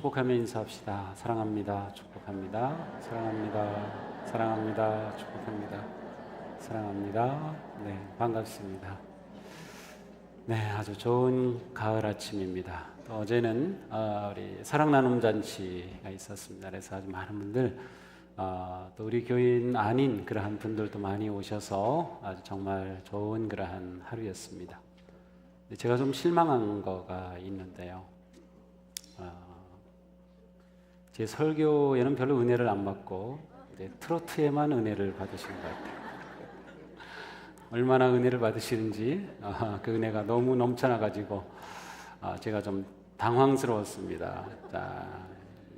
축복하며 인사합시다. 사랑합니다. 축복합니다. 사랑합니다. 사랑합니다. 축복합니다. 사랑합니다. 네, 반갑습니다. 네, 아주 좋은 가을 아침입니다. 또 어제는 우리 사랑 나눔 잔치가 있었습니다. 그래서 아주 많은 분들, 또 우리 교인 아닌 그러한 분들도 많이 오셔서 아주 정말 좋은 그러한 하루였습니다. 제가 좀 실망한 거가 있는데요. 제 설교에는 별로 은혜를 안 받고 트로트에만 은혜를 받으신 것 같아요. 얼마나 은혜를 받으시는지 그 은혜가 너무 넘쳐나가지고 제가 좀 당황스러웠습니다. 자,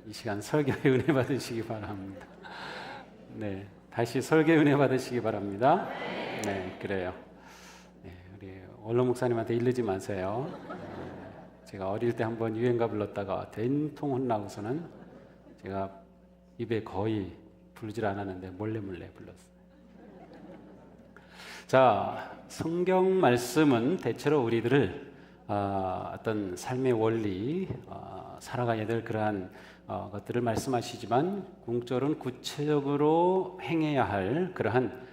이 시간 설교에 은혜 받으시기 바랍니다. 네, 다시 설교에 은혜 받으시기 바랍니다. 네, 그래요. 네, 우리 원로 목사님한테 이르지 마세요. 제가 어릴 때 한번 유행가 불렀다가 된통 혼나고서는 제가 입에 거의 부르질 않았는데 몰래 불렀어요. 자, 성경 말씀은 대체로 우리들을 어떤 삶의 원리, 살아가야 될 그러한 것들을 말씀하시지만 궁절은 구체적으로 행해야 할 그러한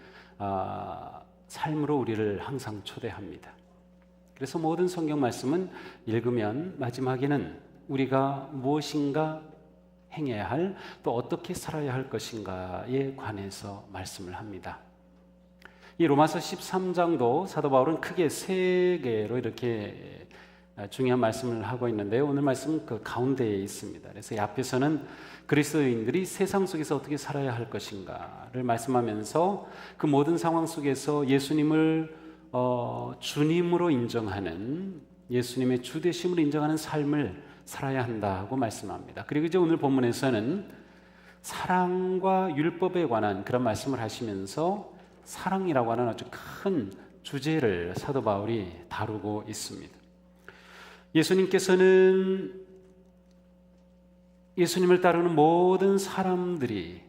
삶으로 우리를 항상 초대합니다. 그래서 모든 성경 말씀은 읽으면 마지막에는 우리가 무엇인가 행해야 할, 또 어떻게 살아야 할 것인가에 관해서 말씀을 합니다. 이 로마서 13장도 사도 바울은 크게 세 개로 이렇게 중요한 말씀을 하고 있는데요. 오늘 말씀은 그 가운데에 있습니다. 그래서 이 앞에서는 그리스도인들이 세상 속에서 어떻게 살아야 할 것인가를 말씀하면서 그 모든 상황 속에서 예수님을 주님으로 인정하는, 예수님의 주되심을 인정하는 삶을 살아야 한다고 말씀합니다. 그리고 이제 오늘 본문에서는 사랑과 율법에 관한 그런 말씀을 하시면서 사랑이라고 하는 아주 큰 주제를 사도 바울이 다루고 있습니다. 예수님께서는 예수님을 따르는 모든 사람들이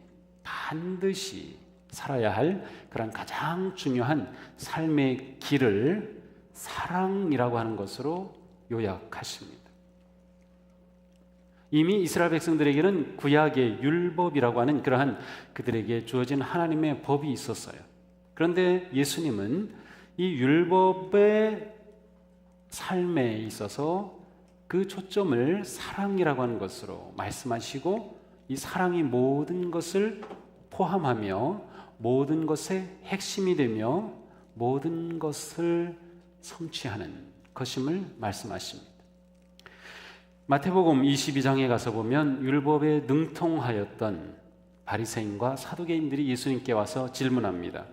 반드시 살아야 할 그런 가장 중요한 삶의 길을 사랑이라고 하는 것으로 요약하십니다. 이미 이스라엘 백성들에게는 구약의 율법이라고 하는 그러한 그들에게 주어진 하나님의 법이 있었어요. 그런데 예수님은 이 율법의 삶에 있어서 그 초점을 사랑이라고 하는 것으로 말씀하시고, 이 사랑이 모든 것을 포함하며 모든 것의 핵심이 되며 모든 것을 성취하는 것임을 말씀하십니다. 마태복음 22장에 가서 보면 율법에 능통하였던 바리새인과 사두개인들이 예수님께 와서 질문합니다.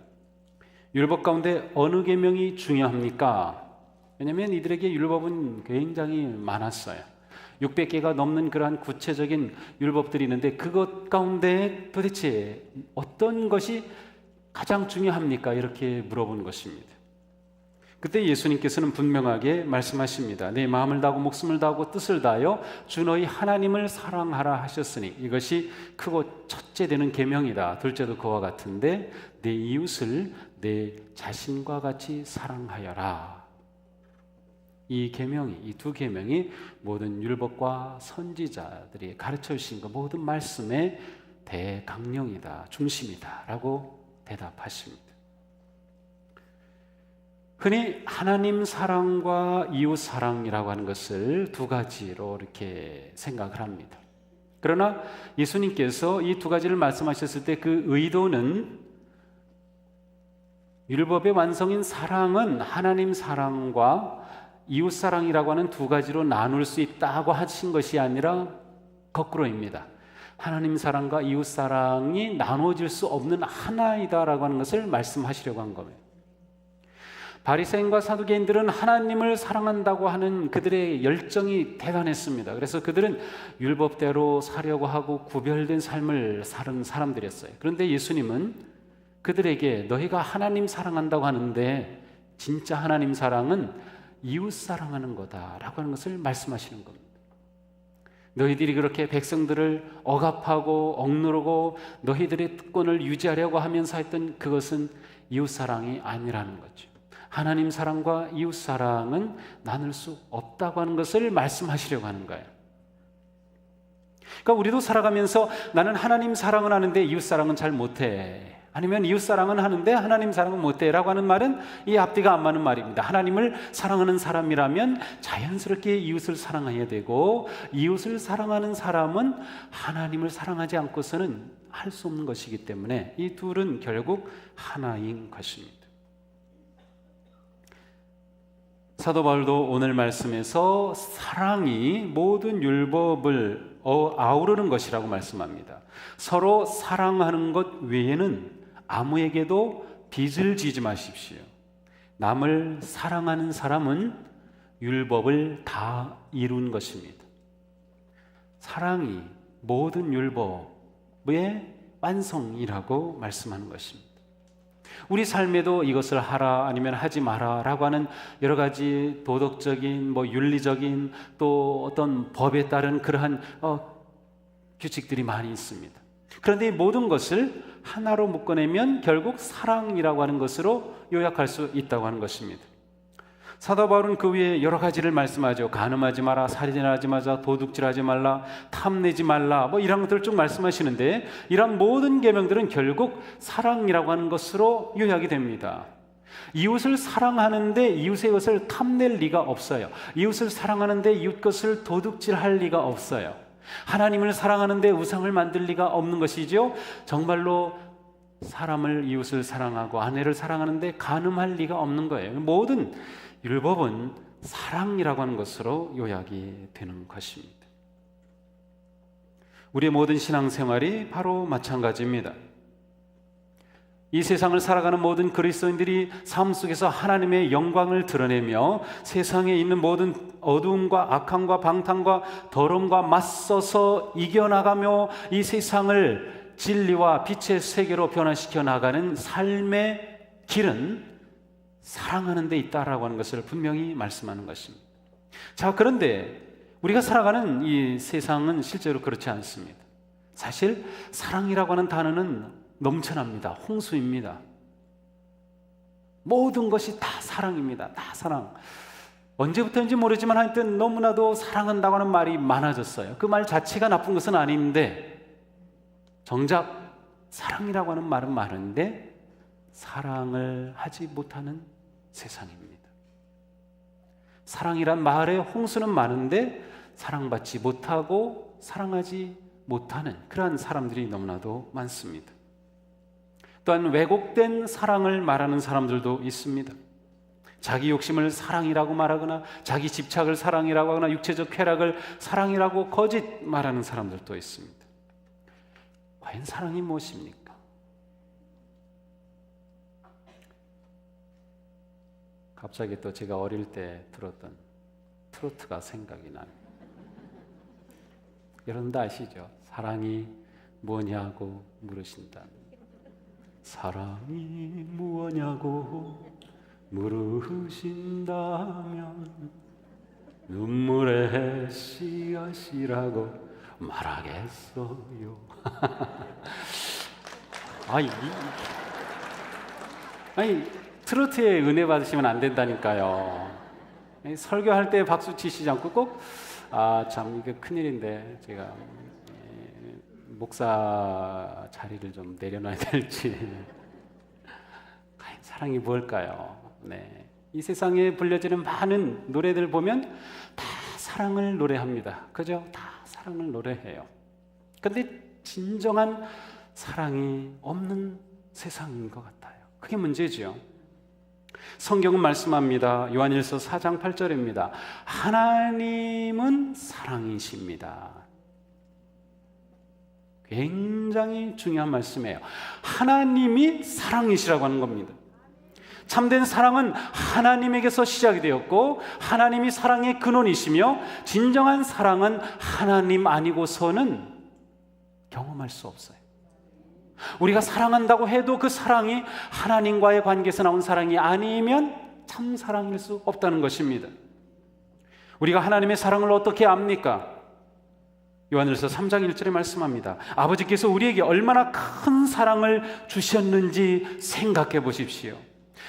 율법 가운데 어느 계명이 중요합니까? 왜냐하면 이들에게 율법은 굉장히 많았어요. 600개가 넘는 그러한 구체적인 율법들이 있는데 그것 가운데 도대체 어떤 것이 가장 중요합니까? 이렇게 물어본 것입니다. 그때 예수님께서는 분명하게 말씀하십니다. 내 마음을 다하고 목숨을 다하고 뜻을 다하여 주 너희 하나님을 사랑하라 하셨으니 이것이 크고 첫째 되는 계명이다. 둘째도 그와 같은데 내 이웃을 내 자신과 같이 사랑하여라. 이 계명이, 이 두 계명이 모든 율법과 선지자들이 가르쳐 주신 그 모든 말씀의 대강령이다, 중심이다 라고 대답하십니다. 흔히 하나님 사랑과 이웃 사랑이라고 하는 것을 두 가지로 이렇게 생각을 합니다. 그러나 예수님께서 이 두 가지를 말씀하셨을 때 그 의도는 율법의 완성인 사랑은 하나님 사랑과 이웃 사랑이라고 하는 두 가지로 나눌 수 있다고 하신 것이 아니라 거꾸로입니다. 하나님 사랑과 이웃 사랑이 나눠질 수 없는 하나이다라고 하는 것을 말씀하시려고 한 겁니다. 바리새인과 사두개인들은 하나님을 사랑한다고 하는 그들의 열정이 대단했습니다. 그래서 그들은 율법대로 사려고 하고 구별된 삶을 사는 사람들이었어요. 그런데 예수님은 그들에게 너희가 하나님 사랑한다고 하는데 진짜 하나님 사랑은 이웃 사랑하는 거다라고 하는 것을 말씀하시는 겁니다. 너희들이 그렇게 백성들을 억압하고 억누르고 너희들의 특권을 유지하려고 하면서 했던 그것은 이웃 사랑이 아니라는 거죠. 하나님 사랑과 이웃 사랑은 나눌 수 없다고 하는 것을 말씀하시려고 하는 거예요. 그러니까 우리도 살아가면서 나는 하나님 사랑은 하는데 이웃 사랑은 잘 못해, 아니면 이웃 사랑은 하는데 하나님 사랑은 못해 라고 하는 말은 이 앞뒤가 안 맞는 말입니다. 하나님을 사랑하는 사람이라면 자연스럽게 이웃을 사랑해야 되고, 이웃을 사랑하는 사람은 하나님을 사랑하지 않고서는 할 수 없는 것이기 때문에 이 둘은 결국 하나인 것입니다. 사도 바울도 오늘 말씀에서 사랑이 모든 율법을 아우르는 것이라고 말씀합니다. 서로 사랑하는 것 외에는 아무에게도 빚을 지지 마십시오. 남을 사랑하는 사람은 율법을 다 이룬 것입니다. 사랑이 모든 율법의 완성이라고 말씀하는 것입니다. 우리 삶에도 이것을 하라 아니면 하지 마라 라고 하는 여러 가지 도덕적인 윤리적인 또 어떤 법에 따른 그러한 규칙들이 많이 있습니다. 그런데 이 모든 것을 하나로 묶어내면 결국 사랑이라고 하는 것으로 요약할 수 있다고 하는 것입니다. 사도 바울은 그 위에 여러 가지를 말씀하죠. 간음하지 마라, 살인하지 마라, 도둑질하지 말라, 탐내지 말라, 이런 것들을 쭉 말씀하시는데, 이런 모든 계명들은 결국 사랑이라고 하는 것으로 요약이 됩니다. 이웃을 사랑하는데 이웃의 것을 탐낼 리가 없어요. 이웃을 사랑하는데 이웃 것을 도둑질할 리가 없어요. 하나님을 사랑하는데 우상을 만들 리가 없는 것이죠. 정말로 사람을, 이웃을 사랑하고 아내를 사랑하는데 간음할 리가 없는 거예요. 모든 율법은 사랑이라고 하는 것으로 요약이 되는 것입니다. 우리의 모든 신앙생활이 바로 마찬가지입니다. 이 세상을 살아가는 모든 그리스도인들이 삶 속에서 하나님의 영광을 드러내며 세상에 있는 모든 어두움과 악함과 방탕과 더러움과 맞서서 이겨나가며 이 세상을 진리와 빛의 세계로 변화시켜 나가는 삶의 길은 사랑하는 데 있다라고 하는 것을 분명히 말씀하는 것입니다. 자, 그런데 우리가 살아가는 이 세상은 실제로 그렇지 않습니다. 사실 사랑이라고 하는 단어는 넘쳐납니다. 홍수입니다. 모든 것이 다 사랑입니다. 다 사랑. 언제부터인지 모르지만 하여튼 너무나도 사랑한다고 하는 말이 많아졌어요. 그 말 자체가 나쁜 것은 아닌데 정작 사랑이라고 하는 말은 많은데 사랑을 하지 못하는 세상입니다. 사랑이란 말의 홍수는 많은데 사랑받지 못하고 사랑하지 못하는 그러한 사람들이 너무나도 많습니다. 또한 왜곡된 사랑을 말하는 사람들도 있습니다. 자기 욕심을 사랑이라고 말하거나 자기 집착을 사랑이라고 하거나 육체적 쾌락을 사랑이라고 거짓 말하는 사람들도 있습니다. 과연 사랑이 무엇입니까? 갑자기 또 제가 어릴 때 들었던 트로트가 생각이 납니다. 여러분도 아시죠? 사랑이 뭐냐고 물으신다. 사랑이 무엇냐고 물으신다면 눈물의 씨앗이라고 말하겠어요. 아니 트로트에 은혜 받으시면 안 된다니까요. 설교할 때 박수 치시지 않고 꼭 참 이게 큰일인데 제가 목사 자리를 좀 내려놔야 될지. 사랑이 뭘까요? 네. 이 세상에 불려지는 많은 노래들 보면 다 사랑을 노래합니다. 그죠? 다 사랑을 노래해요. 근데 진정한 사랑이 없는 세상인 것 같아요. 그게 문제죠. 성경은 말씀합니다. 요한일서 4장 8절입니다. 하나님은 사랑이십니다. 굉장히 중요한 말씀이에요. 하나님이 사랑이시라고 하는 겁니다. 참된 사랑은 하나님에게서 시작이 되었고 하나님이 사랑의 근원이시며 진정한 사랑은 하나님 아니고서는 경험할 수 없어요. 우리가 사랑한다고 해도 그 사랑이 하나님과의 관계에서 나온 사랑이 아니면 참 사랑일 수 없다는 것입니다. 우리가 하나님의 사랑을 어떻게 압니까? 요한일서 3장 1절에 말씀합니다. 아버지께서 우리에게 얼마나 큰 사랑을 주셨는지 생각해 보십시오.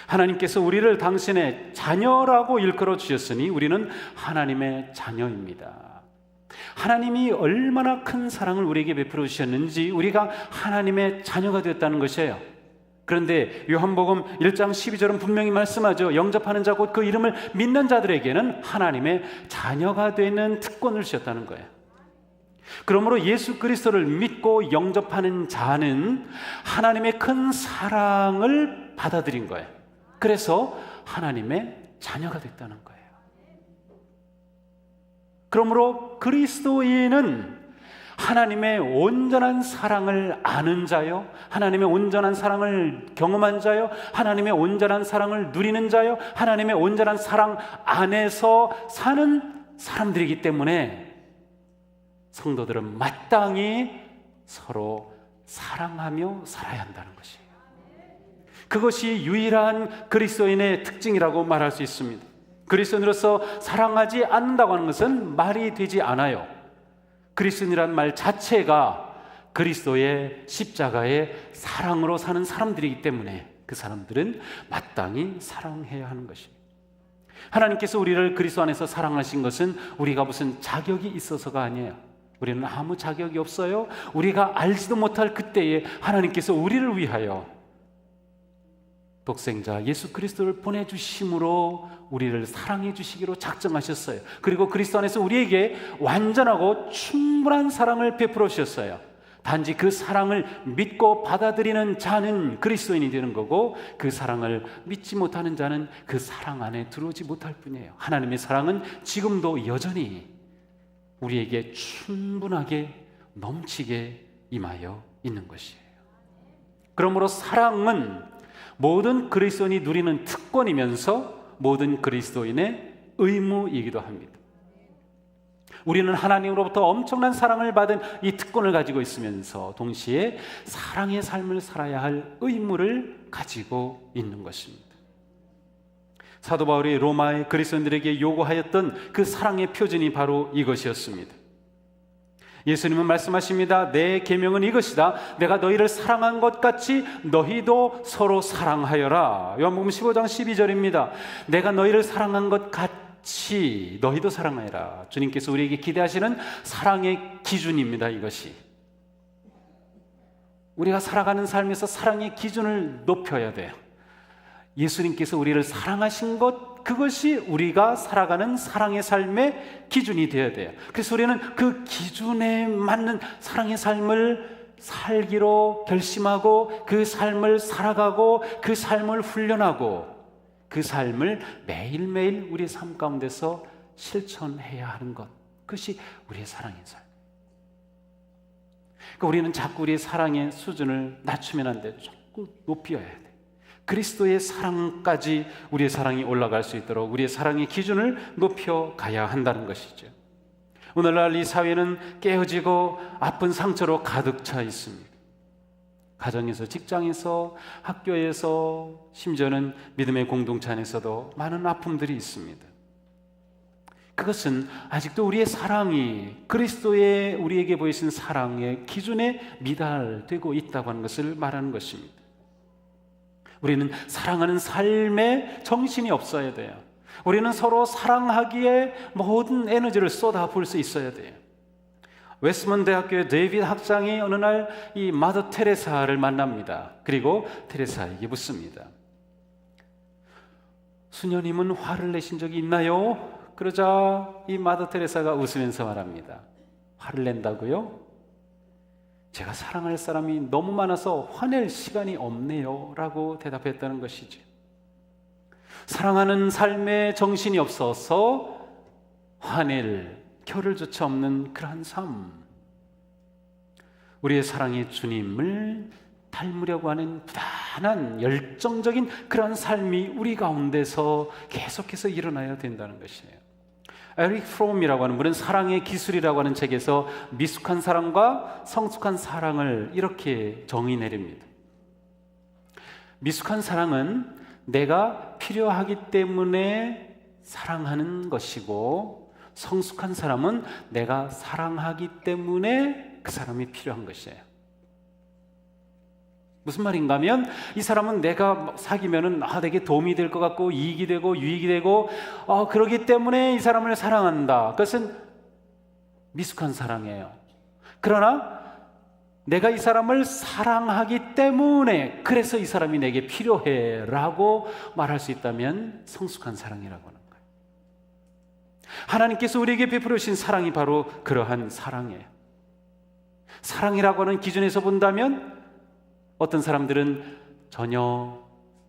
하나님께서 우리를 당신의 자녀라고 일컬어 주셨으니 우리는 하나님의 자녀입니다. 하나님이 얼마나 큰 사랑을 우리에게 베풀어 주셨는지 우리가 하나님의 자녀가 되었다는 것이에요. 그런데 요한복음 1장 12절은 분명히 말씀하죠. 영접하는 자 곧 그 이름을 믿는 자들에게는 하나님의 자녀가 되는 특권을 주셨다는 거예요. 그러므로 예수 그리스도를 믿고 영접하는 자는 하나님의 큰 사랑을 받아들인 거예요. 그래서 하나님의 자녀가 됐다는 거예요. 그러므로 그리스도인은 하나님의 온전한 사랑을 아는 자요, 하나님의 온전한 사랑을 경험한 자요, 하나님의 온전한 사랑을 누리는 자요, 하나님의 온전한 사랑 안에서 사는 사람들이기 때문에 성도들은 마땅히 서로 사랑하며 살아야 한다는 것이에요. 그것이 유일한 그리스도인의 특징이라고 말할 수 있습니다. 그리스도인으로서 사랑하지 않는다고 하는 것은 말이 되지 않아요. 그리스도인이라는 말 자체가 그리스도의 십자가의 사랑으로 사는 사람들이기 때문에 그 사람들은 마땅히 사랑해야 하는 것입니다. 하나님께서 우리를 그리스도 안에서 사랑하신 것은 우리가 무슨 자격이 있어서가 아니에요. 우리는 아무 자격이 없어요. 우리가 알지도 못할 그때에 하나님께서 우리를 위하여 독생자 예수 그리스도를 보내주심으로 우리를 사랑해 주시기로 작정하셨어요. 그리고 그리스도 안에서 우리에게 완전하고 충분한 사랑을 베풀어 주셨어요. 단지 그 사랑을 믿고 받아들이는 자는 그리스도인이 되는 거고, 그 사랑을 믿지 못하는 자는 그 사랑 안에 들어오지 못할 뿐이에요. 하나님의 사랑은 지금도 여전히 우리에게 충분하게 넘치게 임하여 있는 것이에요. 그러므로 사랑은 모든 그리스도인이 누리는 특권이면서 모든 그리스도인의 의무이기도 합니다. 우리는 하나님으로부터 엄청난 사랑을 받은 이 특권을 가지고 있으면서 동시에 사랑의 삶을 살아야 할 의무를 가지고 있는 것입니다. 사도 바울이 로마의 그리스도인들에게 요구하였던 그 사랑의 표준이 바로 이것이었습니다. 예수님은 말씀하십니다. 내 계명은 이것이다. 내가 너희를 사랑한 것 같이 너희도 서로 사랑하여라. 요한복음 15장 12절입니다. 내가 너희를 사랑한 것 같이 너희도 사랑하여라. 주님께서 우리에게 기대하시는 사랑의 기준입니다. 이것이 우리가 살아가는 삶에서 사랑의 기준을 높여야 돼요. 예수님께서 우리를 사랑하신 것, 그것이 우리가 살아가는 사랑의 삶의 기준이 되어야 돼요. 그래서 우리는 그 기준에 맞는 사랑의 삶을 살기로 결심하고 그 삶을 살아가고 그 삶을 훈련하고 그 삶을 매일매일 우리의 삶 가운데서 실천해야 하는 것, 그것이 우리의 사랑의 삶. 그러니까 우리는 자꾸 우리의 사랑의 수준을 낮추면 안 돼요. 자꾸 높여야 돼요. 그리스도의 사랑까지 우리의 사랑이 올라갈 수 있도록 우리의 사랑의 기준을 높여가야 한다는 것이죠. 오늘날 이 사회는 깨어지고 아픈 상처로 가득 차 있습니다. 가정에서, 직장에서, 학교에서, 심지어는 믿음의 공동체 안에서도 많은 아픔들이 있습니다. 그것은 아직도 우리의 사랑이 그리스도의 우리에게 보이신 사랑의 기준에 미달되고 있다고 하는 것을 말하는 것입니다. 우리는 사랑하는 삶에 정신이 없어야 돼요. 우리는 서로 사랑하기에 모든 에너지를 쏟아부을 수 있어야 돼요. 웨스먼 대학교의 데이빗 학장이 어느 날 이 마더 테레사를 만납니다. 그리고 테레사에게 묻습니다. 수녀님은 화를 내신 적이 있나요? 그러자 이 마더 테레사가 웃으면서 말합니다. 화를 낸다고요? 제가 사랑할 사람이 너무 많아서 화낼 시간이 없네요 라고 대답했다는 것이죠. 사랑하는 삶에 정신이 없어서 화낼 겨를조차 없는 그러한 삶, 우리의 사랑의 주님을 닮으려고 하는 부단한 열정적인 그러한 삶이 우리 가운데서 계속해서 일어나야 된다는 것이에요. 에릭 프롬이라고 하는 분은 사랑의 기술이라고 하는 책에서 미숙한 사랑과 성숙한 사랑을 이렇게 정의 내립니다. 미숙한 사랑은 내가 필요하기 때문에 사랑하는 것이고, 성숙한 사람은 내가 사랑하기 때문에 그 사람이 필요한 것이에요. 무슨 말인가 하면 이 사람은 내가 사귀면은 내게 도움이 될 것 같고 이익이 되고 유익이 되고 그러기 때문에 이 사람을 사랑한다. 그것은 미숙한 사랑이에요. 그러나 내가 이 사람을 사랑하기 때문에 그래서 이 사람이 내게 필요해 라고 말할 수 있다면 성숙한 사랑이라고 하는 거예요. 하나님께서 우리에게 베풀어 주신 사랑이 바로 그러한 사랑이에요. 사랑이라고 하는 기준에서 본다면 어떤 사람들은 전혀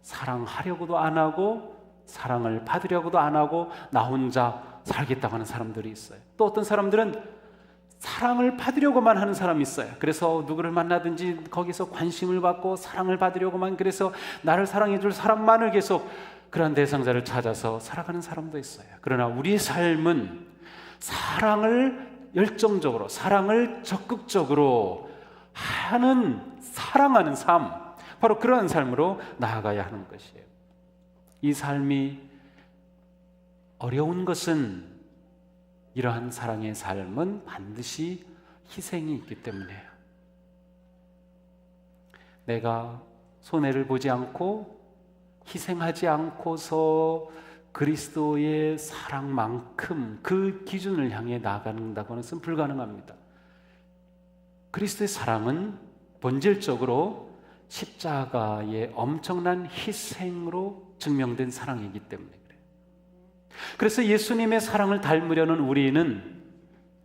사랑하려고도 안 하고 사랑을 받으려고도 안 하고 나 혼자 살겠다고 하는 사람들이 있어요. 또 어떤 사람들은 사랑을 받으려고만 하는 사람이 있어요. 그래서 누구를 만나든지 거기서 관심을 받고 사랑을 받으려고만, 그래서 나를 사랑해 줄 사람만을 계속 그런 대상자를 찾아서 살아가는 사람도 있어요. 그러나 우리의 삶은 사랑을 열정적으로, 사랑을 적극적으로 사랑하는 삶, 바로 그러한 삶으로 나아가야 하는 것이에요. 이 삶이 어려운 것은 이러한 사랑의 삶은 반드시 희생이 있기 때문이에요. 내가 손해를 보지 않고 희생하지 않고서 그리스도의 사랑만큼 그 기준을 향해 나아간다고 하는 것은 불가능합니다. 그리스도의 사랑은 본질적으로 십자가의 엄청난 희생으로 증명된 사랑이기 때문에 그래요. 그래서 예수님의 사랑을 닮으려는 우리는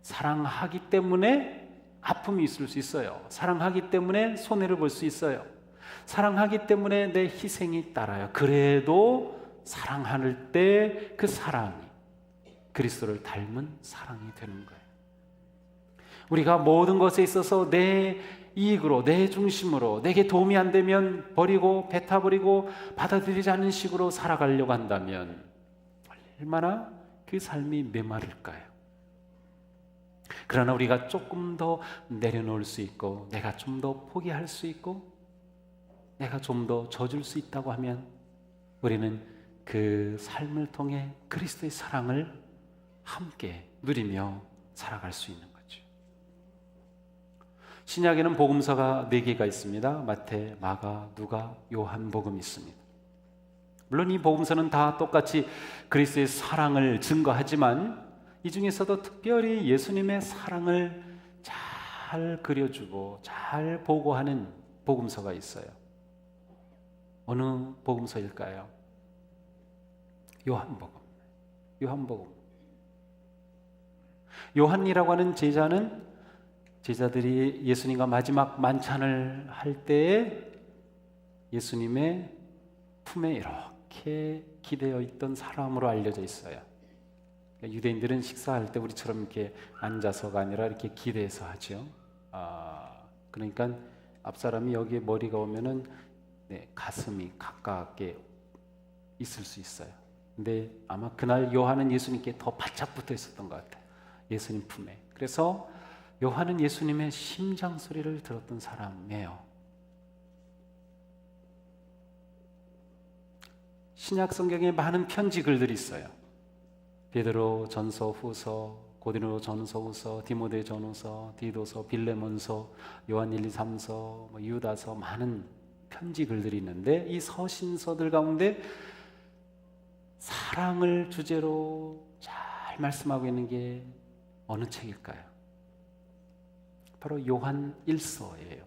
사랑하기 때문에 아픔이 있을 수 있어요. 사랑하기 때문에 손해를 볼 수 있어요. 사랑하기 때문에 내 희생이 따라요. 그래도 사랑할 때 그 사랑이 그리스도를 닮은 사랑이 되는 거예요. 우리가 모든 것에 있어서 내 이익으로, 내 중심으로, 내게 도움이 안 되면 버리고 뱉어버리고 받아들이지 않는 식으로 살아가려고 한다면 얼마나 그 삶이 메마를까요? 그러나 우리가 조금 더 내려놓을 수 있고, 내가 좀 더 포기할 수 있고, 내가 좀 더 져줄 수 있다고 하면 우리는 그 삶을 통해 그리스도의 사랑을 함께 누리며 살아갈 수 있는 거죠. 신약에는 복음서가 4개가 있습니다. 마태, 마가, 누가, 요한복음이 있습니다. 물론 이 복음서는 다 똑같이 그리스도의 사랑을 증거하지만 이 중에서도 특별히 예수님의 사랑을 잘 그려주고 잘 보고하는 복음서가 있어요. 어느 복음서일까요? 요한복음. 요한이라고 하는 제자들이 예수님과 마지막 만찬을 할 때에 예수님의 품에 이렇게 기대어 있던 사람으로 알려져 있어요. 유대인들은 식사할 때 우리처럼 이렇게 앉아서가 아니라 이렇게 기대서 하죠. 그러니까 앞사람이 여기에 머리가 오면은 가슴이 가깝게 있을 수 있어요. 근데 아마 그날 요한은 예수님께 더 바짝 붙어 있었던 것 같아요. 예수님 품에. 그래서 요한은 예수님의 심장 소리를 들었던 사람이에요. 신약 성경에 많은 편지 글들이 있어요. 베드로 전서, 후서, 고린도 전서, 후서, 디모데 전후서, 디도서, 빌레몬서, 요한 1, 2, 3서, 유다서, 많은 편지 글들이 있는데 이 서신서들 가운데 사랑을 주제로 잘 말씀하고 있는 게 어느 책일까요? 바로 요한 1서예요.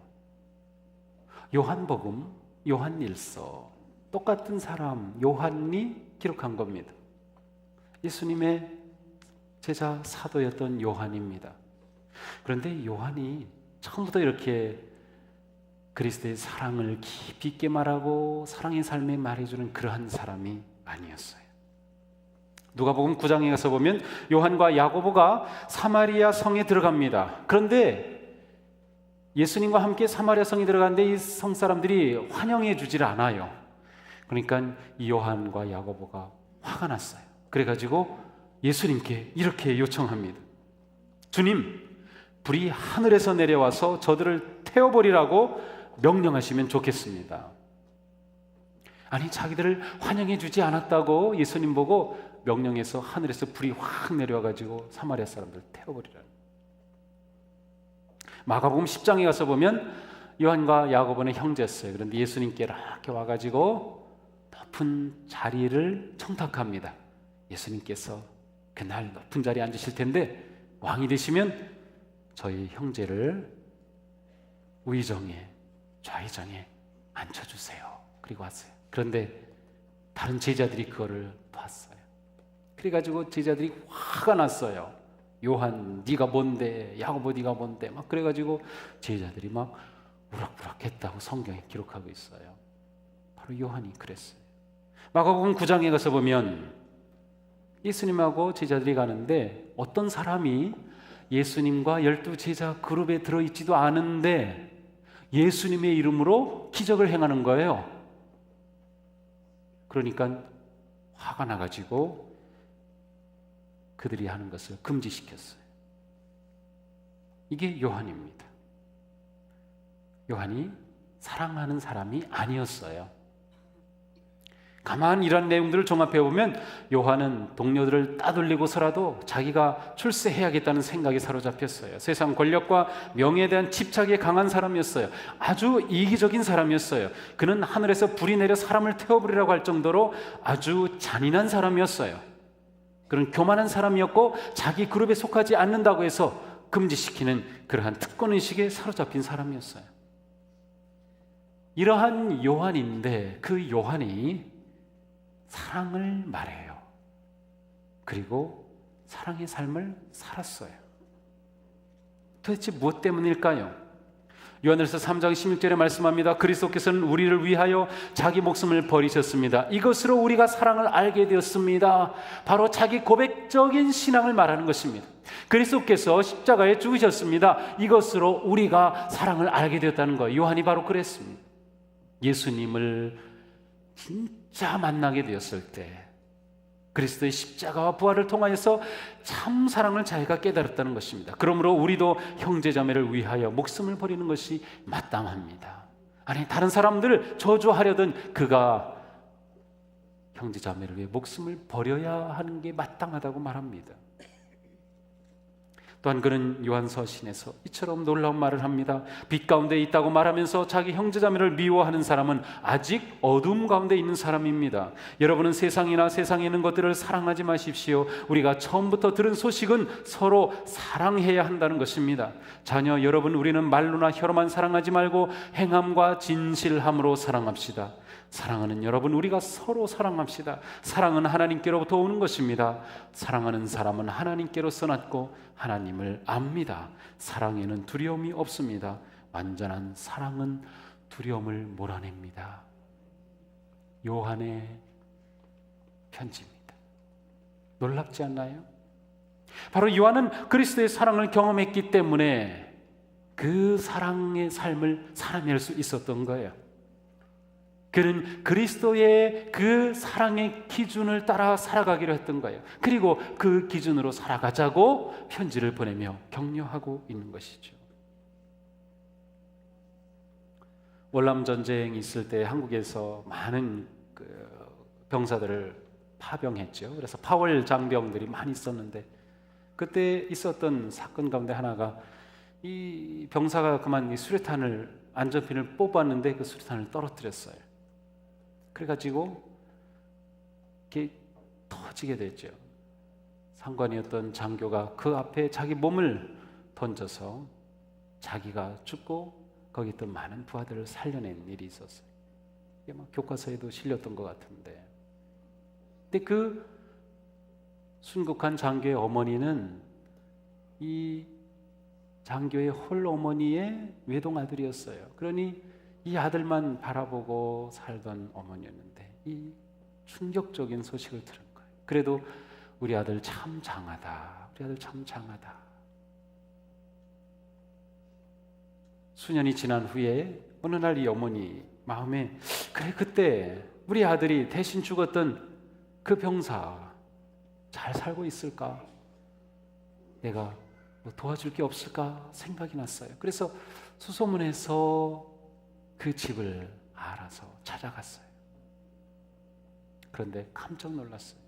요한복음, 요한 1서, 똑같은 사람 요한이 기록한 겁니다. 예수님의 제자 사도였던 요한입니다. 그런데 요한이 처음부터 이렇게 그리스도의 사랑을 깊이 있게 말하고 사랑의 삶에 말해주는 그러한 사람이 아니었어요. 누가복음 9장에 가서 보면 요한과 야고보가 사마리아 성에 들어갑니다. 그런데 예수님과 함께 사마리아 성에 들어갔는데 이 성 사람들이 환영해 주질 않아요. 그러니까 이 요한과 야고보가 화가 났어요. 그래가지고 예수님께 이렇게 요청합니다. 주님, 불이 하늘에서 내려와서 저들을 태워버리라고 명령하시면 좋겠습니다. 아니, 자기들을 환영해 주지 않았다고 예수님 보고 명령해서 하늘에서 불이 확 내려와가지고 사마리아 사람들을 태워버리라는. 마가복음 10장에 가서 보면 요한과 야고보는 형제였어요. 그런데 예수님께 이렇게 와가지고 높은 자리를 청탁합니다. 예수님께서 그날 높은 자리에 앉으실 텐데 왕이 되시면 저희 형제를 우의정에 좌의정에 앉혀주세요. 그리고 왔어요. 그런데 다른 제자들이 그거를 봤어요. 그래가지고 제자들이 화가 났어요. 요한 네가 뭔데, 야고보 네가 뭔데, 막 그래가지고 제자들이 막 우락부락했다고 성경에 기록하고 있어요. 바로 요한이 그랬어요. 마가복음 9장에 가서 보면 예수님하고 제자들이 가는데 어떤 사람이 예수님과 12 제자 그룹에 들어있지도 않은데 예수님의 이름으로 기적을 행하는 거예요. 그러니까 화가 나가지고 그들이 하는 것을 금지시켰어요. 이게 요한입니다. 요한이 사랑하는 사람이 아니었어요. 가만히 이런 내용들을 종합해 보면 요한은 동료들을 따돌리고서라도 자기가 출세해야겠다는 생각에 사로잡혔어요. 세상 권력과 명예에 대한 집착이 강한 사람이었어요. 아주 이기적인 사람이었어요. 그는 하늘에서 불이 내려 사람을 태워버리라고 할 정도로 아주 잔인한 사람이었어요. 그런 교만한 사람이었고 자기 그룹에 속하지 않는다고 해서 금지시키는 그러한 특권의식에 사로잡힌 사람이었어요. 이러한 요한인데 그 요한이 사랑을 말해요. 그리고 사랑의 삶을 살았어요. 도대체 무엇 때문일까요? 요한일서 3장 16절에 말씀합니다. 그리스도께서는 우리를 위하여 자기 목숨을 버리셨습니다. 이것으로 우리가 사랑을 알게 되었습니다. 바로 자기 고백적인 신앙을 말하는 것입니다. 그리스도께서 십자가에 죽으셨습니다. 이것으로 우리가 사랑을 알게 되었다는 거예요. 요한이 바로 그랬습니다. 예수님을 진짜 만나게 되었을 때 그리스도의 십자가와 부활을 통하여서 참 사랑을 자기가 깨달았다는 것입니다. 그러므로 우리도 형제자매를 위하여 목숨을 버리는 것이 마땅합니다. 아니 다른 사람들을 저주하려던 그가 형제자매를 위해 목숨을 버려야 하는 게 마땅하다고 말합니다. 또한 그는 요한서신에서 이처럼 놀라운 말을 합니다. 빛 가운데 있다고 말하면서 자기 형제자매를 미워하는 사람은 아직 어둠 가운데 있는 사람입니다. 여러분은 세상이나 세상에 있는 것들을 사랑하지 마십시오. 우리가 처음부터 들은 소식은 서로 사랑해야 한다는 것입니다. 자녀 여러분, 우리는 말로나 혀로만 사랑하지 말고 행함과 진실함으로 사랑합시다. 사랑하는 여러분, 우리가 서로 사랑합시다. 사랑은 하나님께로부터 오는 것입니다. 사랑하는 사람은 하나님께로서 났고 하나님을 압니다. 사랑에는 두려움이 없습니다. 완전한 사랑은 두려움을 몰아냅니다. 요한의 편지입니다. 놀랍지 않나요? 바로 요한은 그리스도의 사랑을 경험했기 때문에 그 사랑의 삶을 살아낼 수 있었던 거예요. 그는 그리스도의 그 사랑의 기준을 따라 살아가기로 했던 거예요. 그리고 그 기준으로 살아가자고 편지를 보내며 격려하고 있는 것이죠. 월남전쟁이 있을 때 한국에서 많은 병사들을 파병했죠. 그래서 파월 장병들이 많이 있었는데 그때 있었던 사건 가운데 하나가 이 병사가 그만 이 수류탄을 안전핀을 뽑았는데 그 수류탄을 떨어뜨렸어요. 그래가지고 이렇게 터지게 됐죠. 상관이었던 장교가 그 앞에 자기 몸을 던져서 자기가 죽고 거기 있던 많은 부하들을 살려낸 일이 있었어요. 이게 막 교과서에도 실렸던 것 같은데, 근데 그 순국한 장교의 어머니는 이 장교의 홀어머니의 외동아들이었어요. 그러니 이 아들만 바라보고 살던 어머니였는데 이 충격적인 소식을 들은 거예요. 그래도 우리 아들 참 장하다. 우리 아들 참 장하다. 수년이 지난 후에 어느 날 이 어머니 마음에 그래 그때 우리 아들이 대신 죽었던 그 병사 잘 살고 있을까? 내가 뭐 도와줄 게 없을까 생각이 났어요. 그래서 수소문해서 그 집을 알아서 찾아갔어요. 그런데 깜짝 놀랐어요.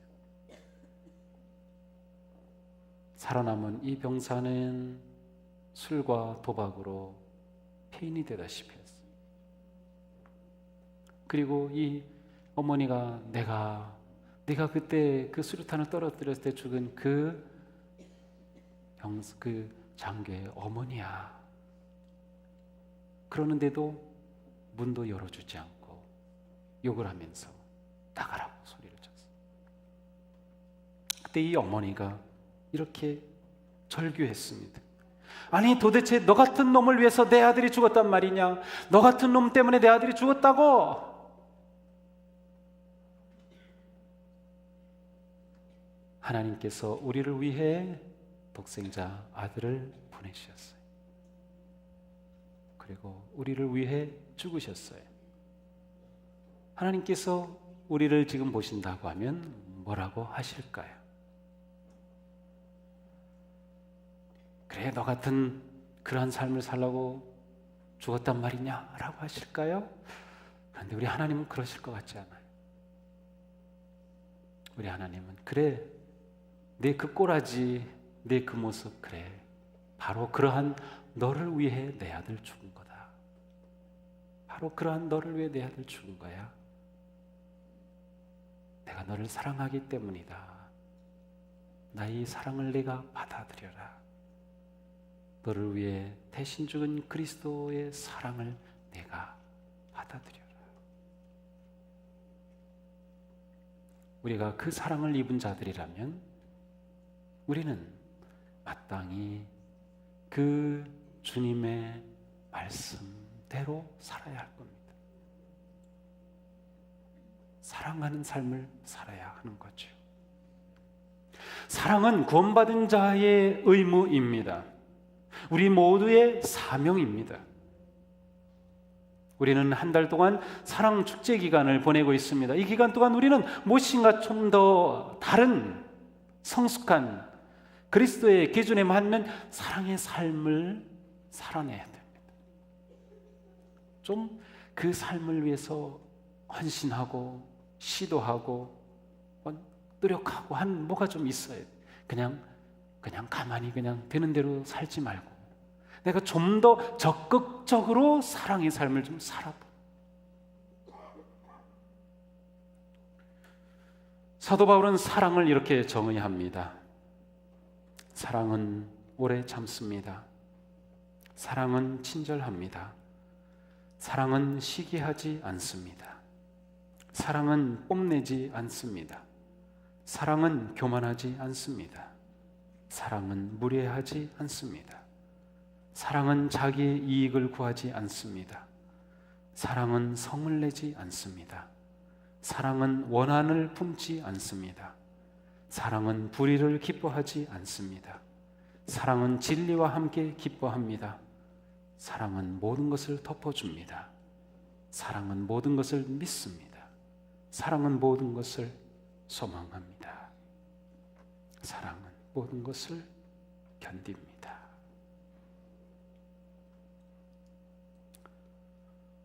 살아남은 이 병사는 술과 도박으로 폐인이 되다시피 했어요. 그리고 이 어머니가 네가 그때 그 수류탄을 떨어뜨렸을 때 죽은 그 그 장교의 어머니야. 그러는데도 문도 열어주지 않고 욕을 하면서 나가라고 소리를 쳤어요. 그때 이 어머니가 이렇게 절규했습니다. 아니 도대체 너 같은 놈을 위해서 내 아들이 죽었단 말이냐? 너 같은 놈 때문에 내 아들이 죽었다고. 하나님께서 우리를 위해 독생자 아들을 보내주셨어요. 그리고 우리를 위해 죽으셨어요. 하나님께서 우리를 지금 보신다고 하면 뭐라고 하실까요? 그래, 너 같은 그러한 삶을 살라고 죽었단 말이냐? 라고 하실까요? 그런데 우리 하나님은 그러실 것 같지 않아요. 우리 하나님은 그래, 내 그 꼬라지, 내 그 모습, 그래, 바로 그러한 너를 위해 내 아들 죽은 거다. 바로 그러한 너를 위해 내 아들 죽은 거야. 내가 너를 사랑하기 때문이다. 나의 사랑을 내가 받아들여라. 너를 위해 대신 죽은 그리스도의 사랑을 내가 받아들여라. 우리가 그 사랑을 입은 자들이라면 우리는 마땅히 그 주님의 말씀대로 살아야 할 겁니다. 사랑하는 삶을 살아야 하는 거죠. 사랑은 구원받은 자의 의무입니다. 우리 모두의 사명입니다. 우리는 한 달 동안 사랑 축제 기간을 보내고 있습니다. 이 기간 동안 우리는 무엇인가 좀 더 다른 성숙한 그리스도의 기준에 맞는 사랑의 삶을 살아내야 됩니다. 좀 그 삶을 위해서 헌신하고 시도하고 노력하고 한 뭐가 좀 있어야 돼. 그냥 가만히 그냥 되는 대로 살지 말고 내가 좀 더 적극적으로 사랑의 삶을 좀 살아봐. 사도 바울은 사랑을 이렇게 정의합니다. 사랑은 오래 참습니다. 사랑은 친절합니다. 사랑은 시기하지 않습니다. 사랑은 뽐내지 않습니다. 사랑은 교만하지 않습니다. 사랑은 무례하지 않습니다. 사랑은 자기의 이익을 구하지 않습니다. 사랑은 성을 내지 않습니다. 사랑은 원한을 품지 않습니다. 사랑은 불의를 기뻐하지 않습니다. 사랑은 진리와 함께 기뻐합니다. 사랑은 모든 것을 덮어줍니다. 사랑은 모든 것을 믿습니다. 사랑은 모든 것을 소망합니다. 사랑은 모든 것을 견딥니다.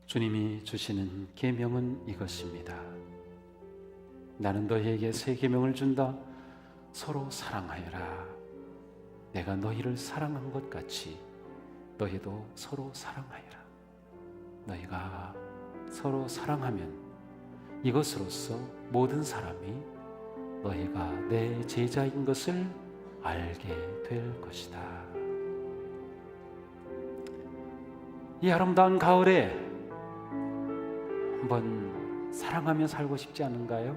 주님이 주시는 계명은 이것입니다. 나는 너희에게 새 계명을 준다. 서로 사랑하여라. 내가 너희를 사랑한 것 같이 너희도 서로 사랑하여라. 너희가 서로 사랑하면 이것으로써 모든 사람이 너희가 내 제자인 것을 알게 될 것이다. 이 아름다운 가을에 한번 사랑하며 살고 싶지 않은가요?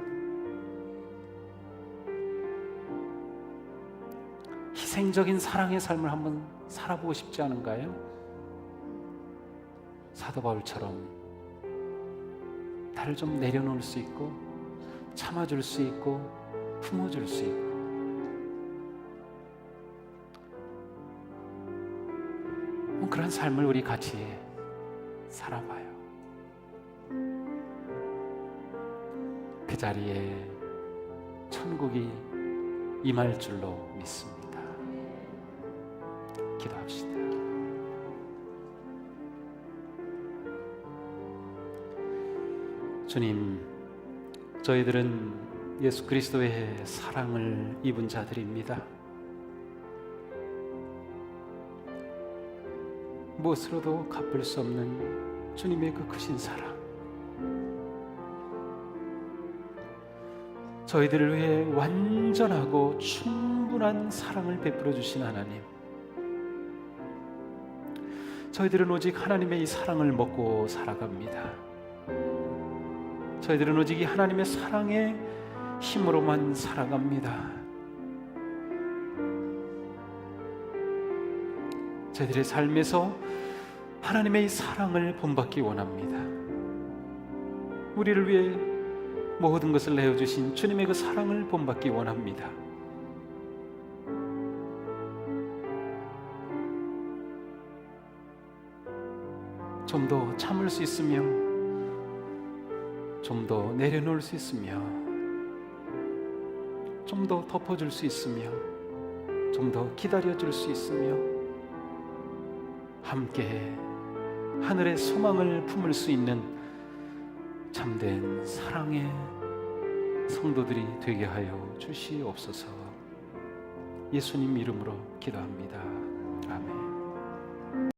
희생적인 사랑의 삶을 한번 살아보고 싶지 않은가요? 사도 바울처럼 나를 좀 내려놓을 수 있고 참아줄 수 있고 품어줄 수 있고 그런 삶을 우리 같이 살아봐요. 그 자리에 천국이 임할 줄로 믿습니다. 기도합시다. 주님, 저희들은 예수 그리스도의 사랑을 입은 자들입니다. 무엇으로도 갚을 수 없는 주님의 그 크신 사랑, 저희들을 위해 완전하고 충분한 사랑을 베풀어 주신 하나님, 저희들은 오직 하나님의 이 사랑을 먹고 살아갑니다. 저희들은 오직 이 하나님의 사랑의 힘으로만 살아갑니다. 저희들의 삶에서 하나님의 이 사랑을 본받기 원합니다. 우리를 위해 모든 것을 내어주신 주님의 그 사랑을 본받기 원합니다. 좀 더 참을 수 있으며, 좀 더 내려놓을 수 있으며, 좀 더 덮어줄 수 있으며, 좀 더 기다려줄 수 있으며, 함께 하늘의 소망을 품을 수 있는 참된 사랑의 성도들이 되게 하여 주시옵소서. 예수님 이름으로 기도합니다.